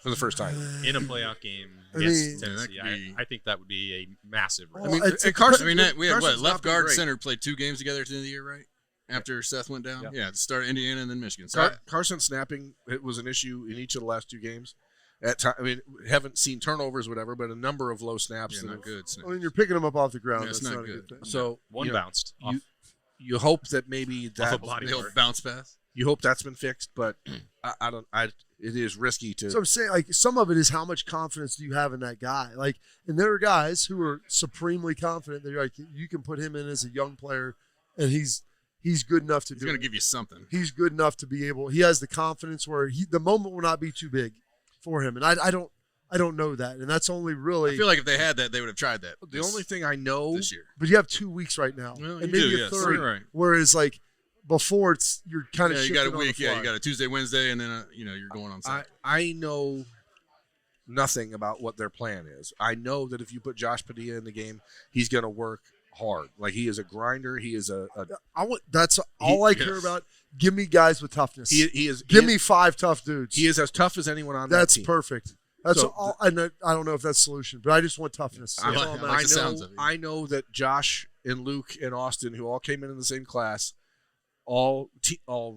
for the first time. In a playoff game I against mean- Tennessee, I think that would be a massive risk. I mean, it's- and Carson, we had Carson's not left been guard, great. center played 2 games together at the end of the year, right? After Seth went down? Yeah. Yeah, to start Indiana and then Michigan. So Carson snapping, it was an issue in each of the last 2 games. At time, I mean, haven't seen turnovers, whatever, but a number of low snaps. yeah, that not have- good. I mean, you're picking them up off the ground. Yeah, it's That's not not a good. good thing. So One you know, bounced off. you hope that maybe Off that a body The old part. bounce pass. you hope that's been fixed, but it is risky to. So I'm saying, like, some of it is how much confidence do you have in that guy? Like, and there are guys who are supremely confident that you're like, you can put him in as a young player, and he's good enough to He's do going it. to give you something. He's good enough to be able. He has the confidence where the moment will not be too big for him, and I don't know that, and that's only really. I feel like if they had that, they would have tried that. The only thing I know this year. But you have 2 weeks right now, Well, and you maybe do, a yes. third. Right. Whereas like before, you're kind of Yeah, you got a shifting on the week. Yeah, fly. you got a Tuesday, Wednesday, and then you're going on Saturday. I know nothing about what their plan is. I know that if you put Josh Padilla in the game, he's going to work hard. Like, he is a grinder. He is That's all I care about. Give me guys with toughness. he is. Give me 5 tough dudes. He is as tough as anyone on that That's team. perfect. That's So all. I don't know if that's the solution, but I just want toughness. I That's like- all I'm I like asking. the sounds of it. I know that Josh and Luke and Austin, who all came in the same class, all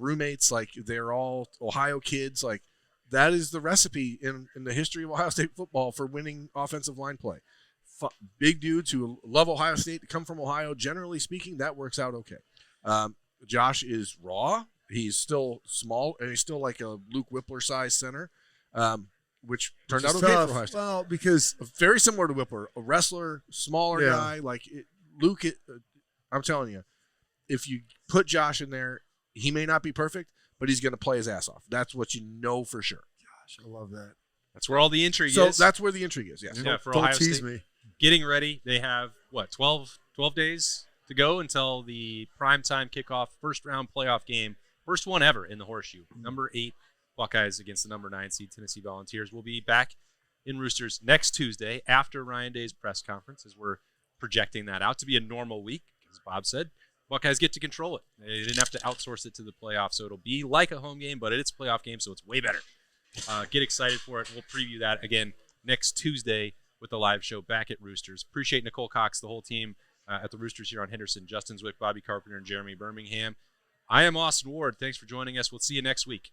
roommates, like they're all Ohio kids. Like, that is the recipe in the history of Ohio State football for winning offensive line play. Big dudes who love Ohio State, come from Ohio. Generally speaking, that works out okay. Josh is raw. He's still small, and he's still like a Luke Whippler size center, which turned out It's okay tough. for Ohio State. Well, because Very similar to Whippler, a wrestler, smaller Yeah. guy. Like Luke, I'm telling you, if you put Josh in there, he may not be perfect, but he's going to play his ass off. That's what you know for sure. gosh, I love that. That's where all the intrigue So is. that's where the intrigue is. Yes. Yeah, for Don't Ohio tease State. me. Getting ready. They have, 12 days to go until the primetime kickoff first round playoff game. First one ever in the Horseshoe. Number 8 Buckeyes against the number 9 seed Tennessee Volunteers. Will be back in Roosters next Tuesday after Ryan Day's press conference, as we're projecting that out to be a normal week. As Bob said, Buckeyes get to control it. They didn't have to outsource it to the playoffs, so it'll be like a home game, but it's a playoff game, so it's way better. Get excited for it. We'll preview that again next Tuesday with the live show back at Roosters. Appreciate Nicole Cox, the whole team at the Roosters here on Henderson, Justin Zwick, Bobby Carpenter, and Jeremy Birmingham. I am Austin Ward. Thanks for joining us. We'll see you next week.